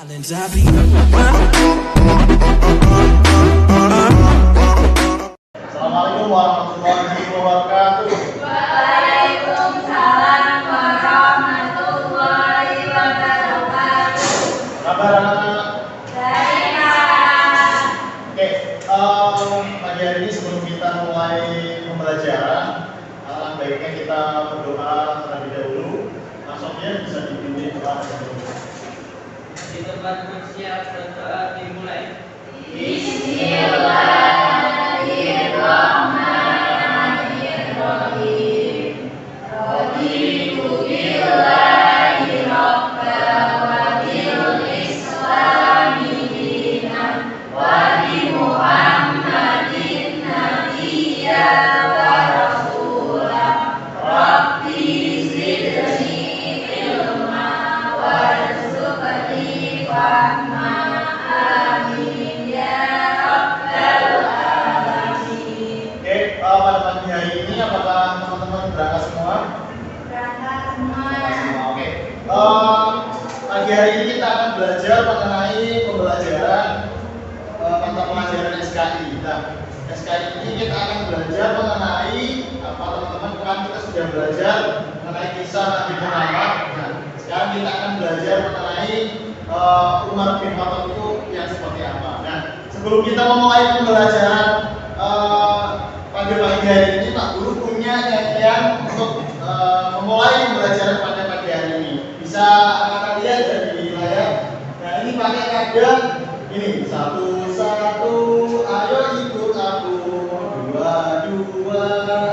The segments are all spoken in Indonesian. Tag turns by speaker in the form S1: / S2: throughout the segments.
S1: Assalamualaikum warahmatullahi wabarakatuh.
S2: Waalaikumsalam warahmatullahi wabarakatuh.
S1: Kabar anak-anak?
S2: Baik.
S1: Oke, pagi hari ini sebelum kita mulai pembelajaran, baiknya kita berdoa terlebih dahulu. Maksudnya bisa dipimpin doa dahulu.
S3: Di tempat bersiap berdoa dimulai.
S2: Bismillahirrahmanirrahim. Raditu billahi rabba wa bil islami dinan wa bi Muhammadin nabiyya wa rasulah. Rabbi zidni ilma warzuqni fahma. Amin ya rabbal alamin.
S1: Oke, pada pagi hari ini apakah teman-teman berangkat semua?
S2: Berangkat semua.
S1: Oke. Pagi hari ini kita akan belajar mengenai pembelajaran mata pelajaran SKI. Nah, SKI ini kita akan belajar mengenai apa teman-teman kan kita sudah belajar mengenai kisah Nabi Muhammad. Nah, sekarang kita akan belajar mengenai Umar bin Khattab itu yang seperti apa. Nah, sebelum kita memulai pembelajaran pada pagi hari ini, Pak Guru punya nyanyian untuk memulai pembelajaran pada pagi hari ini. Bisa anak-anak lihat dari layar. Nah, ini pakai nada ini 1-1, ayo ikut aku, 2-2,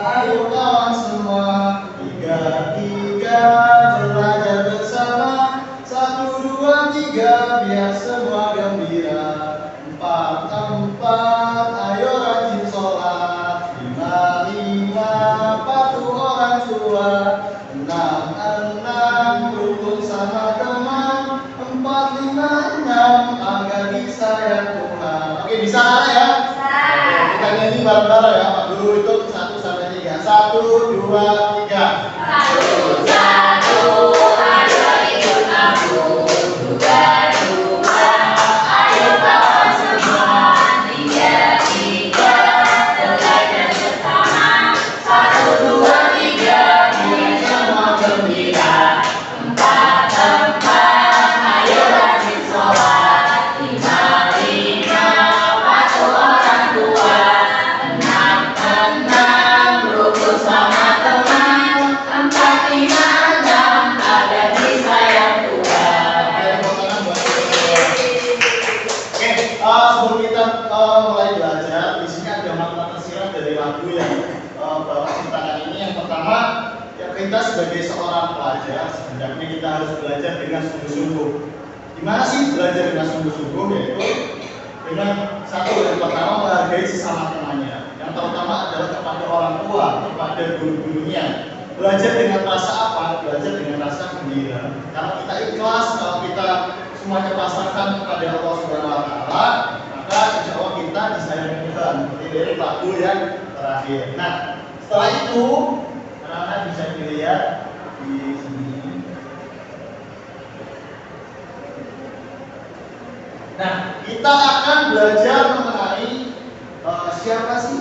S1: ayo kawan semua, 3-3, belajar bersama, 1-2-3, biar semua gembira, 4-4, ayo rajin sholat, 5-5, patuh orang tua, 6-6, rukun sama teman, 4-5-6, agar disayang Tuhan. Oke, bisa ya? Oke, kita nyanyi bareng-bareng ya. Pak Guru itu 1-3. 1, 2, 3.
S2: 1-1, ayo ikut aku, 2-2, ayo kawan semua, 3-3, belajar bersama, 1-2-3, biar semua gembira, 4-4, ayo rajin sholat, 5-5, patuh orang tua, 6-6, rukun sama teman, 4-5-6, agar disayang Tuhan.
S1: Oke, sebelum kita mulai belajar, di sini ada makna tersirat dari lagu yang Bapak ciptakan ini. Yang pertama, ya kita sebagai seorang pelajar, sebenarnya kita harus belajar dengan sungguh-sungguh. Gimana sih belajar dengan sungguh-sungguh? Yaitu dengan satu, yang pertama menghargai sesama temannya. Yang terutama adalah kepada orang tua, kepada guru-gurunya. Belajar dengan rasa apa? Belajar dengan rasa gembira. Kalau kita ikhlas, kalau kita semuanya pasrahkan kepada Allah Subhanahu Wa Taala, maka insya Allah kita disayangi Tuhan. Seperti dari lagu yang terakhir. Nah, setelah itu, anak-anak bisa dilihat di sini. Nah, kita akan belajar mengenai siapa sih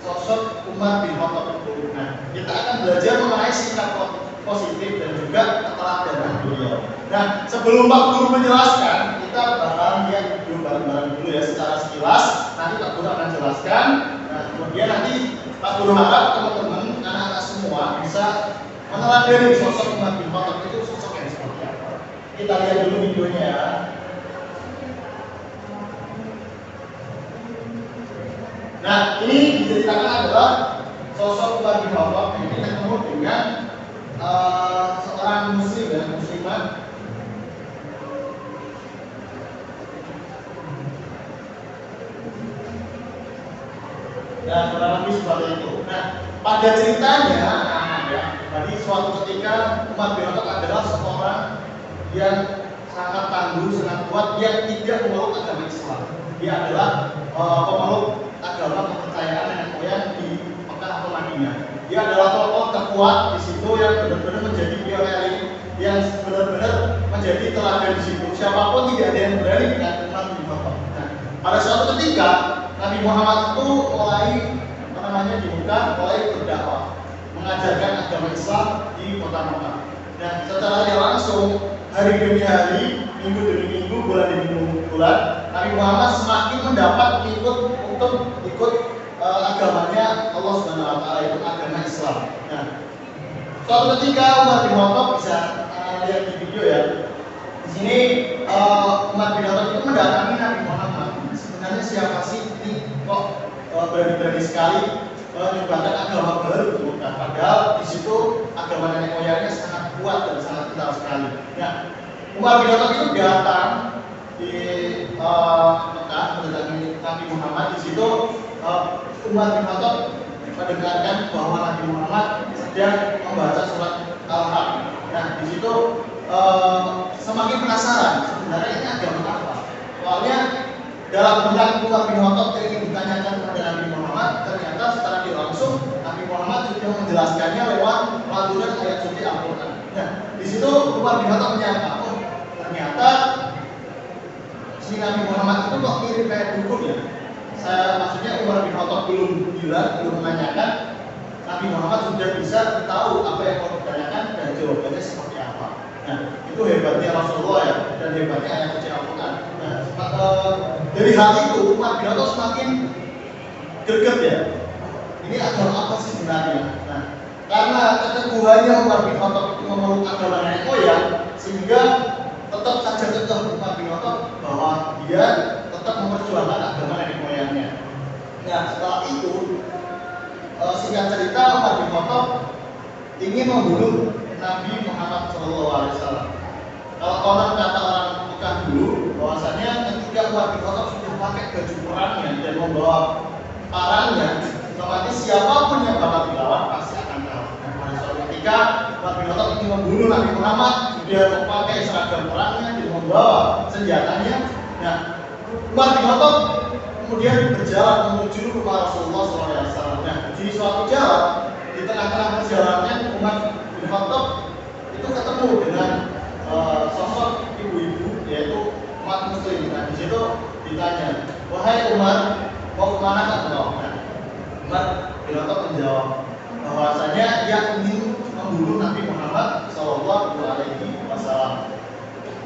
S1: sosok Umar bin Khattab itu. Nah, kita akan belajar mengenai sikap positif dan juga keteladanan beliau. Nah, sebelum Pak Guru menjelaskan, kita bakalan lihat dulu bareng-bareng dulu ya secara sekilas. Nanti Pak Guru akan jelaskan. Nah, kemudian nanti Pak Guru harap teman-teman, anak-anak semua bisa meneladani sosok Umar bin Khattab itu sosok yang seperti apa. Kita lihat dulu videonya ya. Nah, ini diceritakan adalah sosok Umar bin Khattab ini ketemu dengan seorang muslim dan muslimah. Dan kurang lebih seperti itu. Nah, pada ceritanya, tadi suatu ketika Umar bin Khattab adalah seorang yang sangat tangguh, sangat kuat, yang tidak memeluk agama Islam. Dia adalah pemeluk agama kepercayaan nenek moyang di Mekah atau Madinah. Dia adalah tokoh terkuat di situ yang benar-benar menjadi pionir, yang benar-benar menjadi teladan di situ. siapapun tidak ada yang berani dengan Umar bin Khattab. Nah, pada suatu ketika Nabi Muhammad itu mulai mulai berdakwah, mengajarkan agama Islam di kota Mekah. Nah, secara tidak langsung hari demi hari, minggu demi minggu, bulan demi bulan, Nabi Muhammad semakin mendapat untuk ikut agamanya Allah Subhanahu wa taala, itu agama Islam. Nah, suatu ketika Umar bin Khattab, bisa lihat di video ya. Di sini Umar bin Khattab itu mendatangi Nabi Muhammad. Sebenarnya siapa sih ini kok berani-berani sekali menyebarkan agama baru di Mekah? Padahal di situ agama nenek moyangnya sangat kuat dan sangat kental sekali. Nah, Umar bin Khattab itu datang di Mekah mendatangi Nabi Muhammad. Di situ Umar bin Khattab mendengarkan bahwa Nabi Muhammad sedang membaca surat Al-Haq. Nah, di situ semakin penasaran sebenarnya ini agama apa. Soalnya dalam benak Umar bin Khattab ingin ditanyakan kepada Nabi Muhammad, ternyata secara tidak langsung Nabi Muhammad sudah menjelaskannya lewat lantunan ayat suci Al-Quran. Nah, di situ Umar bin Khattab menyangka, oh ternyata si Nabi Muhammad itu kok mirip kayak dukun ya. Maksudnya Umar bin Khattab belum menanyakan, Nabi Muhammad sudah bisa tahu apa yang mau ditanyakan dan jawabannya seperti apa. Nah, itu hebatnya Rasulullah ya, dan hebatnya ayat suci Al-Quran. Nah, dari hal itu Umar bin Khattab semakin greget ya. Ini agama apa sih sebenarnya? Nah, karena keteguhannya Umar bin Khattab itu memeluk agama nenek moyang, sehingga tetap saja kekeh Umar bin Khattab bahwa dia tetap memperjuangkan agama nenek moyangnya. Nah, setelah itu singkat cerita Umar bin Khattab ingin membunuh Nabi Muhammad SAW. Kalau konon kata orang Mekah dulu, bahwasanya ketika Umar bin Khattab sudah pakai baju perangnya dan membawa parangnya, otomatis siapapun yang bakal dilawan pasti akan kalah. Nah, pada suatu ketika Umar bin Khattab ingin membunuh Nabi Muhammad, dia memakai seragam perangnya, dia membawa senjatanya. Nah, Umar bin Khattab kemudian berjalan menuju rumah Rasulullah SAW. Nah, di suatu jalan, di tengah-tengah perjalanannya Umar bin Khattab itu ketemu dengan sosok ibu-ibu, yaitu umat muslim. Nah, di situ ditanya, wahai Umar, mau kemana engkau? Nah, Umar bin Khattab menjawab bahwasanya dia ingin membunuh Nabi Muhammad SAW.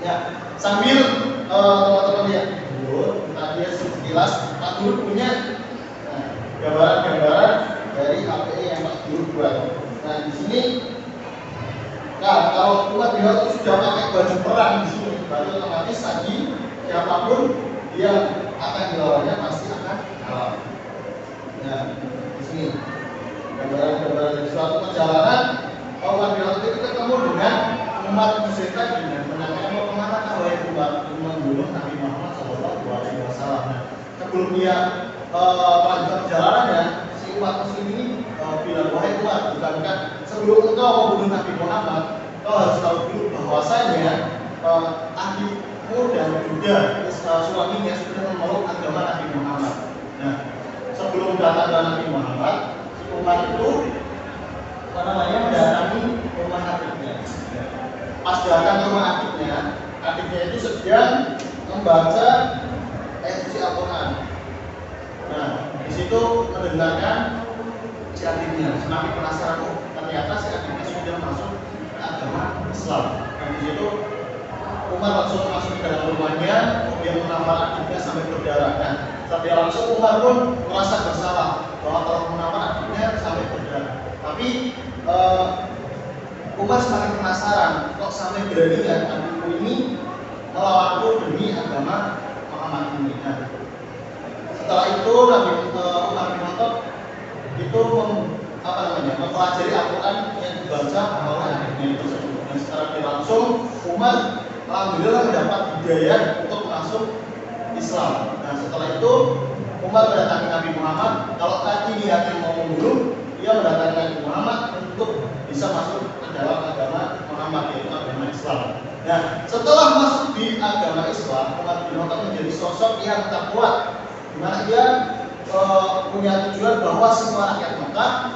S1: Ya, sambil teman-teman lihat dulu, tadi sekilas Pak Guru punya gambaran-gambaran dari HPI yang Pak Guru buat. Nah, di sini, kalau Umar bin Khattab sudah pakai baju perang di sini, berarti otomatis tadi siapapun dia akan dilawannya pasti akan kalah. Nah, di sini gambaran-gambaran dari suatu perjalanan Umar bin Khattab itu ketemu dengan umat muslim dengan menanyakan mau kemana wahai Umar, membunuh Nabi Muhammad SAW. Nah, sebelum dia melanjutkan perjalanannya, si umat muslim ini bilang, wahai Umar, bukankah sebelum engkau membunuh Nabi Muhammad, kau harus tahu dulu bahwasanya adikmu dan juga suaminya sudah memeluk agama Nabi Muhammad. Nah, sebelum datang ke Nabi Muhammad, si Umar itu mendatangi rumah adiknya. Pas datang ke rumah adiknya itu sedang membaca ayat suci Al-Quran. Nah, di situ mendengarkan si adiknya, semakin penasaran, oh ternyata si adiknya sudah masuk ke agama Islam. Nah, di situ Umar langsung masuk ke dalam rumahnya, kemudian menampar adiknya sampai berdarah. Nah, setelah langsung Umar pun merasa bersalah bahwa telah menampar adiknya sampai berdarah. Tapi Umar semakin penasaran, kok sampai beraninya adikku ini melawanku demi agama Muhammad ini. Nah, setelah itu Umar bin Khattab itu mempelajari Al-Quran yang dibaca oleh adiknya tersebut. Dan secara langsung Umar alhamdulillah mendapat hidayah untuk masuk Islam. Nah, setelah itu Umar mendatangi Nabi Muhammad. Kalau tadi niatnya mau membunuh, dia mendatangi Nabi Muhammad untuk bisa masuk ke dalam agama Muhammad, yaitu agama Islam. Nah, setelah masuk di agama Islam, Umar bin Khattab menjadi sosok yang terkuat, di mana dia punya tujuan bahwa semua rakyat Mekah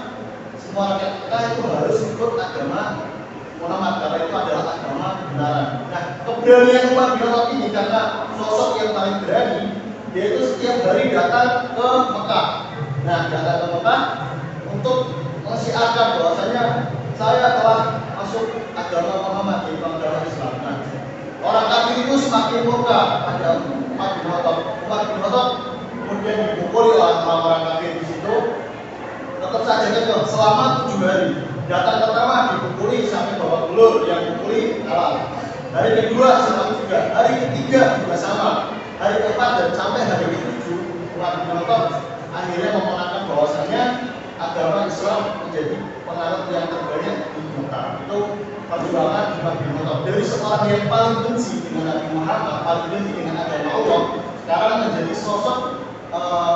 S1: itu harus ikut agama Muhammad karena itu adalah agama kebenaran. Nah, keberanian Umar bin Khattab ini karena sosok yang paling berani, yaitu setiap hari datang ke Mekah. Nah, datang ke Mekah untuk mensiarkan bahwasanya saya telah masuk agama Muhammad, yaitu agama Islam. Nah, orang kafir itu semakin murka pada Umar bin Khattab. Umar bin Khattab kemudian dipukuli oleh orang-orang kafir di situ. Tetap saja kekeh selama 7 hari. Datang pertama dipukuli sampai babak belur, yang pukuli kalah. Hari kedua sama juga, hari ketiga juga sama. Hari keempat dan sampai hari ke-7 Umar bin Khattab akhirnya memenangkan bahwasanya agama Islam menjadi pengaruh yang terbanyak di Mekah. Itu perjuangan Umar bin Khattab dari seorang yang paling benci dengan Nabi Muhammad, paling benci dengan agama Allah, sekarang menjadi sosok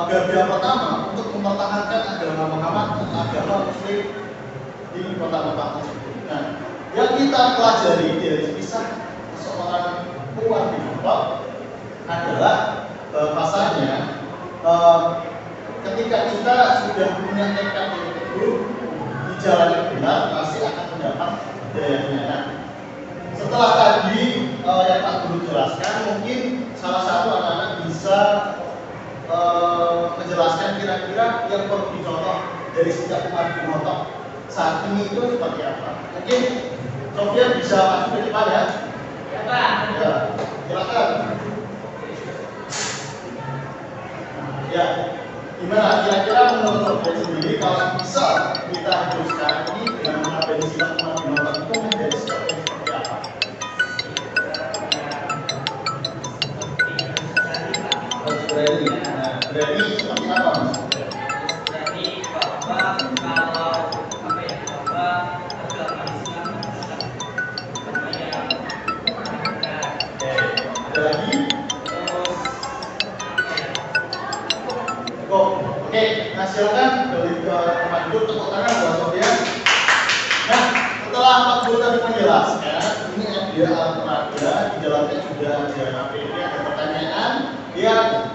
S1: garda pertama untuk mempertahankan agama Muhammad, agama Muslim di kota Mekah tersebut. Nah, yang kita pelajari dari kisah seorang Umar bin Khattab adalah bahwasanya ketika kita sudah punya tekad yang teguh di jalan yang benar, pasti akan mendapat hidayahnya. Nah, setelah tadi yang Pak Guru jelaskan, mungkin salah satu anak-anak bisa menjelaskan kira-kira yang perlu dicontoh dari sikap Umar bin Khattab saat ini itu seperti apa. Mungkin Sofia bisa masuk ke depan ya.
S2: Ya Pak.
S1: Ya, silakan. Ya, gimana kira-kira menurut Sofia sendiri kalau bisa kita hidup sekarang ini dengan mengadani sikap Umar bin Khattab itu menjadi sikap yang seperti apa? Berarti seperti apa Mas?
S3: Jadi bahwa kalau apa ya, bahwa agama Islam adalah agama yang benar.
S1: Ada lagi?
S3: Terus apa ya?
S1: Oke, nah silakan dari Pak Guru tepuk tangan buat Sofia. Nah, setelah Pak Guru tadi menjelaskan, ini ada alat peraga, di dalamnya sudah ada APD, ada pertanyaan yang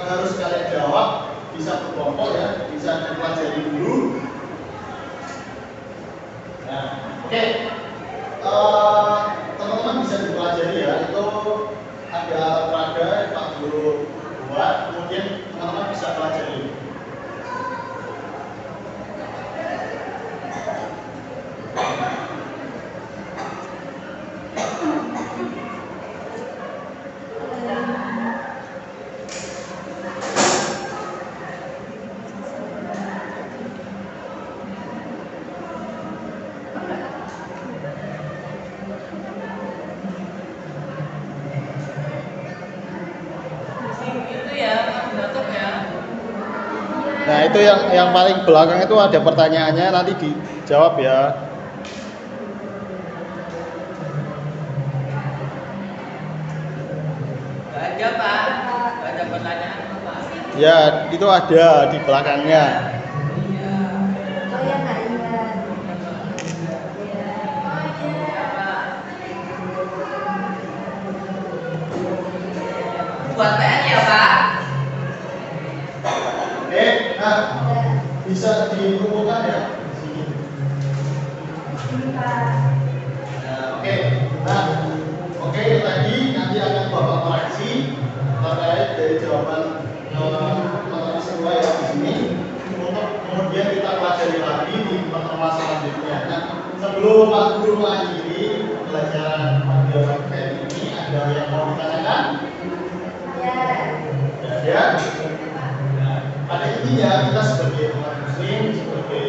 S1: harus kalian jawab, bisa berkelompok ya, bisa dipelajari dulu. Nah, oke, teman-teman bisa dipelajari ya, itu ada alat peraga Pak Guru buat, kemudian teman-teman bisa pelajari.
S2: Itu ya, tutup ya.
S1: Nah, itu yang paling belakang itu ada pertanyaannya, nanti dijawab ya.
S2: Gak ada Pak. Gak ada pertanyaan Pak.
S1: Ya, itu ada di belakangnya.
S2: Iya.
S4: Oh ya Kak, iya.
S2: Buat PR ya Pak.
S1: Oke, nah bisa dikumpulkan ya di sini.
S4: Ini Pak.
S1: Nah, oke. Nah, oke tadi nanti akan Bapak koreksi terkait dari jawaban pertanyaan semua ya di sini. Untuk kemudian kita pelajari lagi di pertemuan selanjutnya. Nah, sebelum Pak Guru mengakhiri pembelajaran pada materi ini, ada yang mau ditanyakan?
S4: Ya.
S1: Ya. Nah, pada intinya kita sebagai umat muslim, sebagai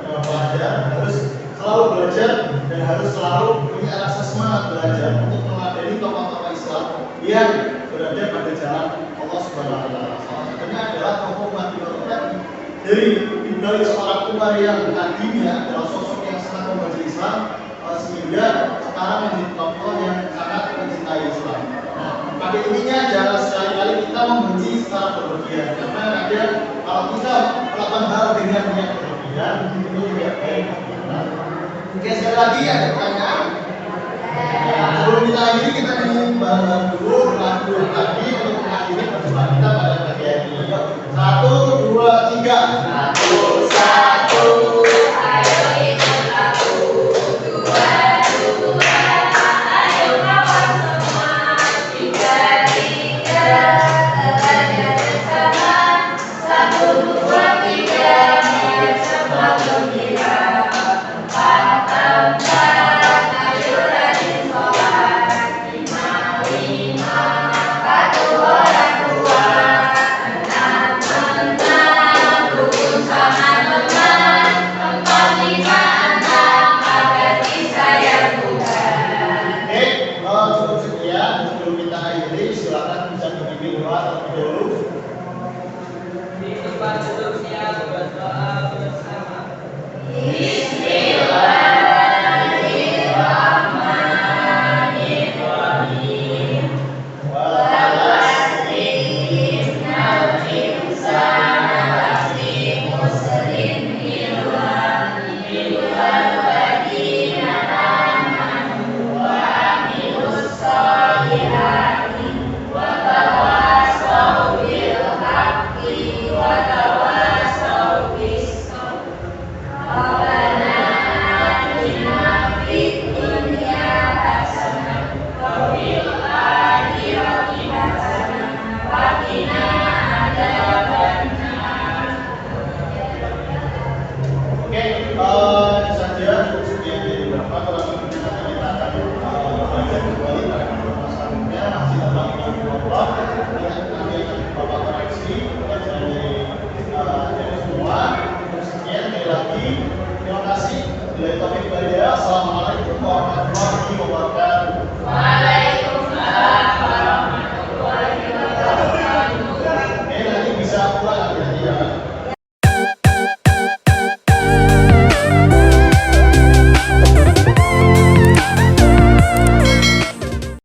S1: pelajar harus selalu belajar dan harus selalu punya rasa semangat belajar untuk mengadani tokoh-tokoh Islam yang berada pada jalan Allah Subhanahu wa taala. Salah satunya adalah tokoh Umar bin Khattab. Dari dibalik seorang Umar yang tadinya adalah sosok yang sangat membenci Islam, sehingga sekarang menjadi tokoh yang sangat mencintai Islam. Nah, pada intinya jangan sekali-kali kita membenci secara berlebihan, karena kadang kalau kita melakukan hal dengan niat berlebihan itu tidak baik. Nah, mungkin sekali lagi ada pertanyaan. Sebelum kita akhiri kita ingin bahas dulu lagu